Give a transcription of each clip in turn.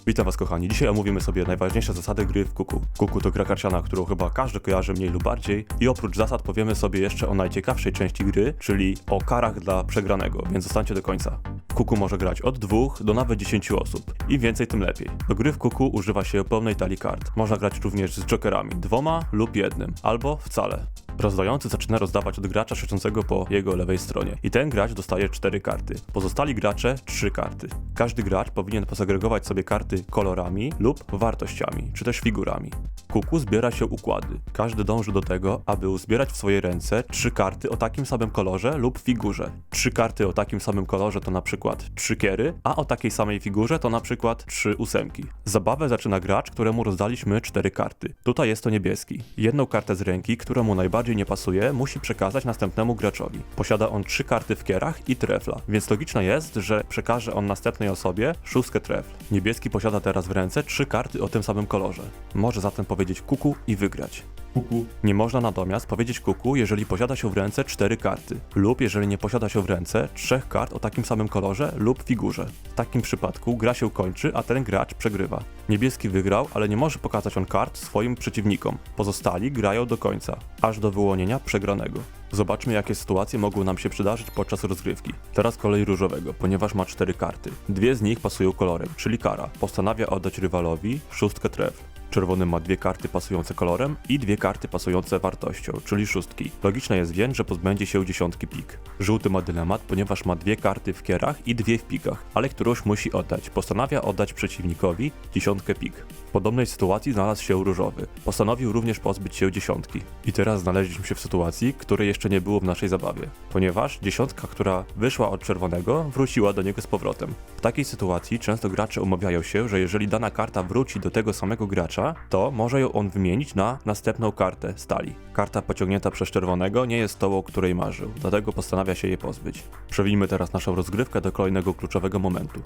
Witam was kochani, dzisiaj omówimy sobie najważniejsze zasady gry w Kuku. Kuku to gra karciana, którą chyba każdy kojarzy mniej lub bardziej i oprócz zasad powiemy sobie jeszcze o najciekawszej części gry, czyli o karach dla przegranego, więc zostańcie do końca. Kuku może grać od 2 do nawet 10 osób. Im więcej, tym lepiej. Do gry w Kuku używa się pełnej talii kart. Można grać również z jokerami, 2 lub 1, albo wcale. Rozdający zaczyna rozdawać od gracza siedzącego po jego lewej stronie i ten gracz dostaje 4 karty. Pozostali gracze 3 karty. Każdy gracz powinien posegregować sobie karty kolorami lub wartościami, czy też figurami. Kuku zbiera się układy. Każdy dąży do tego, aby uzbierać w swojej ręce 3 karty o takim samym kolorze lub figurze. 3 karty o takim samym kolorze to na przykład 3 kiery, a o takiej samej figurze to na przykład 3 ósemki. Zabawę zaczyna gracz, któremu rozdaliśmy 4 karty. Tutaj jest to niebieski. Jedną kartę z ręki, która mu najbardziej nie pasuje, musi przekazać następnemu graczowi. Posiada on 3 karty w kierach i trefla, więc logiczne jest, że przekaże on następnej osobie 6 trefl. Niebieski posiada teraz w ręce 3 karty o tym samym kolorze. Może zatem powiedzieć kuku i wygrać. Kuku. Nie można natomiast powiedzieć kuku, jeżeli posiada się w ręce 4 karty, lub jeżeli nie posiada się w ręce 3 kart o takim samym kolorze lub figurze. W takim przypadku gra się kończy, a ten gracz przegrywa. Niebieski wygrał, ale nie może pokazać on kart swoim przeciwnikom. Pozostali grają do końca, aż do wyłonienia przegranego. Zobaczmy, jakie sytuacje mogły nam się przydarzyć podczas rozgrywki. Teraz kolej różowego, ponieważ ma 4 karty. 2 z nich pasują kolorem, czyli kara. Postanawia oddać rywalowi 6 trefl. Czerwony ma 2 karty pasujące kolorem i 2 karty pasujące wartością, czyli 6. Logiczne jest więc, że pozbędzie się 10 pik. Żółty ma dylemat, ponieważ ma 2 karty w kierach i 2 w pikach, ale którąś musi oddać. Postanawia oddać przeciwnikowi 10 pik. W podobnej sytuacji znalazł się różowy. Postanowił również pozbyć się 10. I teraz znaleźliśmy się w sytuacji, której jeszcze nie było w naszej zabawie, ponieważ 10, która wyszła od czerwonego, wróciła do niego z powrotem. W takiej sytuacji często gracze umawiają się, że jeżeli dana karta wróci do tego samego gracza, to może ją on wymienić na następną kartę stali. Karta pociągnięta przez czerwonego nie jest tą, o której marzył, dlatego postanawia się jej pozbyć. Przewijmy teraz naszą rozgrywkę do kolejnego kluczowego momentu.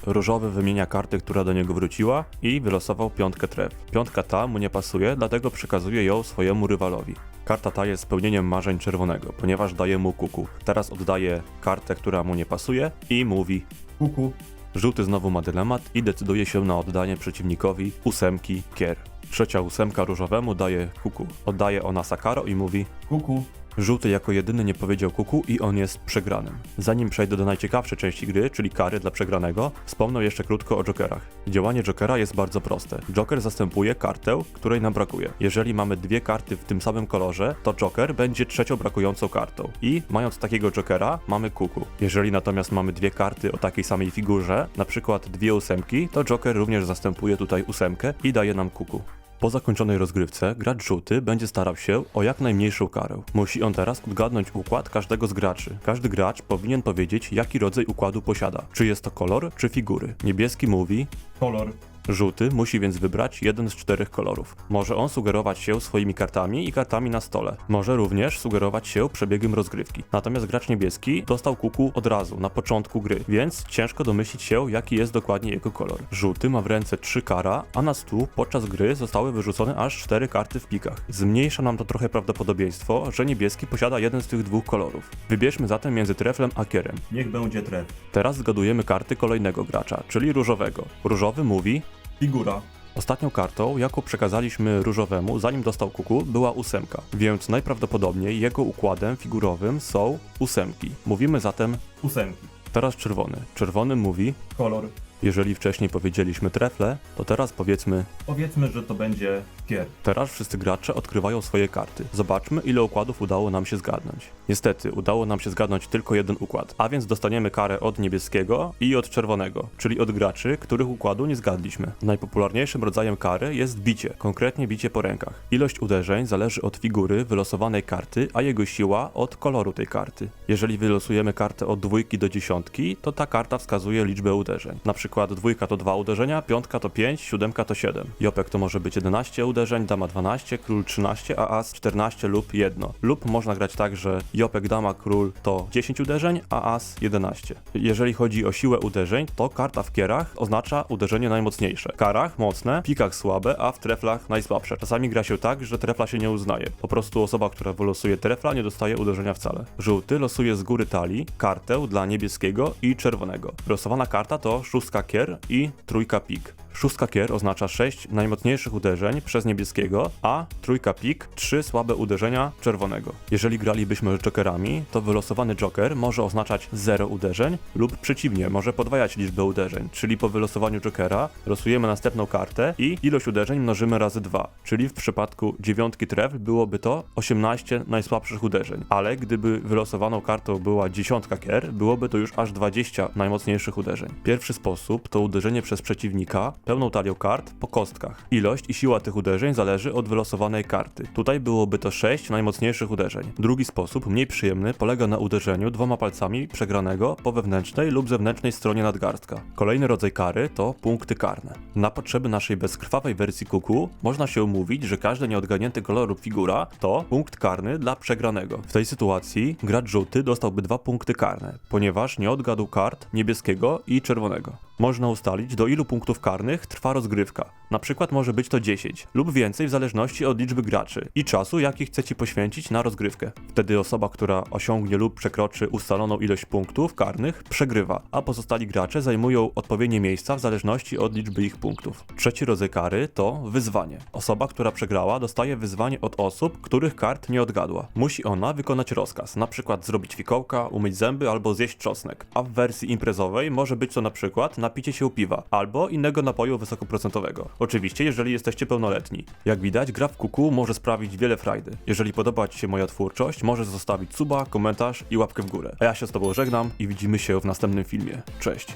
Różowy wymienia kartę, która do niego wróciła i wylosował 5 trefl. 5 ta mu nie pasuje, dlatego przekazuje ją swojemu rywalowi. Karta ta jest spełnieniem marzeń czerwonego, ponieważ daje mu kuku. Teraz oddaje kartę, która mu nie pasuje i mówi kuku. Żółty znowu ma dylemat i decyduje się na oddanie przeciwnikowi 8 kier. 3 ósemka różowemu daje kuku. Oddaje ona Sakaro i mówi kuku. Żółty jako jedyny nie powiedział kuku i on jest przegranym. Zanim przejdę do najciekawszej części gry, czyli kary dla przegranego, wspomnę jeszcze krótko o jokerach. Działanie jokera jest bardzo proste. Joker zastępuje kartę, której nam brakuje. Jeżeli mamy 2 karty w tym samym kolorze, to joker będzie 3. brakującą kartą. I mając takiego jokera, mamy kuku. Jeżeli natomiast mamy 2 karty o takiej samej figurze, na przykład 2 ósemki, to joker również zastępuje tutaj 8 i daje nam kuku. Po zakończonej rozgrywce gracz żółty będzie starał się o jak najmniejszą karę. Musi on teraz odgadnąć układ każdego z graczy. Każdy gracz powinien powiedzieć, jaki rodzaj układu posiada. Czy jest to kolor, czy figury. Niebieski mówi kolor. Żółty musi więc wybrać jeden z 4 kolorów. Może on sugerować się swoimi kartami i kartami na stole. Może również sugerować się przebiegiem rozgrywki. Natomiast gracz niebieski dostał kuku od razu, na początku gry, więc ciężko domyślić się, jaki jest dokładnie jego kolor. Żółty ma w ręce 3 kara, a na stół podczas gry zostały wyrzucone aż 4 karty w pikach. Zmniejsza nam to trochę prawdopodobieństwo, że niebieski posiada jeden z tych 2 kolorów. Wybierzmy zatem między treflem a kierem. Niech będzie tref. Teraz zgadujemy karty kolejnego gracza, czyli różowego. Różowy mówi Figura. ostatnią kartą, jaką przekazaliśmy różowemu, zanim dostał kuku, była 8, więc najprawdopodobniej jego układem figurowym są 8. Mówimy zatem 8. teraz czerwony. Czerwony mówi, Kolor. jeżeli wcześniej powiedzieliśmy trefle, to teraz powiedzmy. Powiedzmy, że to będzie kier. Teraz wszyscy gracze odkrywają swoje karty. Zobaczmy, ile układów udało nam się zgadnąć. Niestety, udało nam się zgadnąć tylko jeden układ, a więc dostaniemy karę od niebieskiego i od czerwonego, czyli od graczy, których układu nie zgadliśmy. Najpopularniejszym rodzajem kary jest bicie, konkretnie bicie po rękach. Ilość uderzeń zależy od figury wylosowanej karty, a jego siła od koloru tej karty. Jeżeli wylosujemy kartę od 2 do 10, to ta karta wskazuje liczbę uderzeń. Na przykład 2 to 2 uderzenia, 5 to 5, 7 to 7. Jopek to może być 11 uderzeń, dama 12, król 13, a as 14 lub 1. Lub można grać tak, że jopek, dama, król to 10 uderzeń, a as 11. Jeżeli chodzi o siłę uderzeń, to karta w kierach oznacza uderzenie najmocniejsze. W karach mocne, w pikach słabe, a w treflach najsłabsze. Czasami gra się tak, że trefla się nie uznaje. Po prostu osoba, która wylosuje trefla, nie dostaje uderzenia wcale. Żółty losuje z góry talii kartę dla niebieskiego i czerwonego. Wylosowana karta to 6 kier i 3 pik. szóstka kier oznacza 6 najmocniejszych uderzeń przez niebieskiego, a trójka pik 3 słabe uderzenia czerwonego. Jeżeli gralibyśmy jokerami, to wylosowany joker może oznaczać 0 uderzeń lub przeciwnie, może podwajać liczbę uderzeń, czyli po wylosowaniu jokera losujemy następną kartę i ilość uderzeń mnożymy razy 2, czyli w przypadku dziewiątki trefl byłoby to 18 najsłabszych uderzeń, ale gdyby wylosowaną kartą była dziesiątka kier, byłoby to już aż 20 najmocniejszych uderzeń. Pierwszy sposób to uderzenie przez przeciwnika pełną talią kart po kostkach. Ilość i siła tych uderzeń zależy od wylosowanej karty. Tutaj byłoby to 6 najmocniejszych uderzeń. Drugi sposób, mniej przyjemny, polega na uderzeniu dwoma palcami przegranego po wewnętrznej lub zewnętrznej stronie nadgarstka. Kolejny rodzaj kary to punkty karne. Na potrzeby naszej bezkrwawej wersji kuku można się umówić, że każdy nieodgadnięty kolor lub figura to punkt karny dla przegranego. W tej sytuacji gracz żółty dostałby 2 punkty karne, ponieważ nie odgadł kart niebieskiego i czerwonego. Można ustalić, do ilu punktów karnych trwa rozgrywka. Na przykład może być to 10 lub więcej w zależności od liczby graczy i czasu, jaki chcecie poświęcić na rozgrywkę. Wtedy osoba, która osiągnie lub przekroczy ustaloną ilość punktów karnych, przegrywa, a pozostali gracze zajmują odpowiednie miejsca w zależności od liczby ich punktów. Trzeci rodzaj kary to wyzwanie. Osoba, która przegrała, dostaje wyzwanie od osób, których kart nie odgadła. Musi ona wykonać rozkaz, na przykład zrobić fikołka, umyć zęby albo zjeść czosnek. A w wersji imprezowej może być to na przykład napicie się piwa albo innego napoju wysokoprocentowego. Oczywiście, jeżeli jesteście pełnoletni. Jak widać, gra w kuku może sprawić wiele frajdy. Jeżeli podoba Ci się moja twórczość, możesz zostawić suba, komentarz i łapkę w górę. A ja się z Tobą żegnam i widzimy się w następnym filmie. Cześć!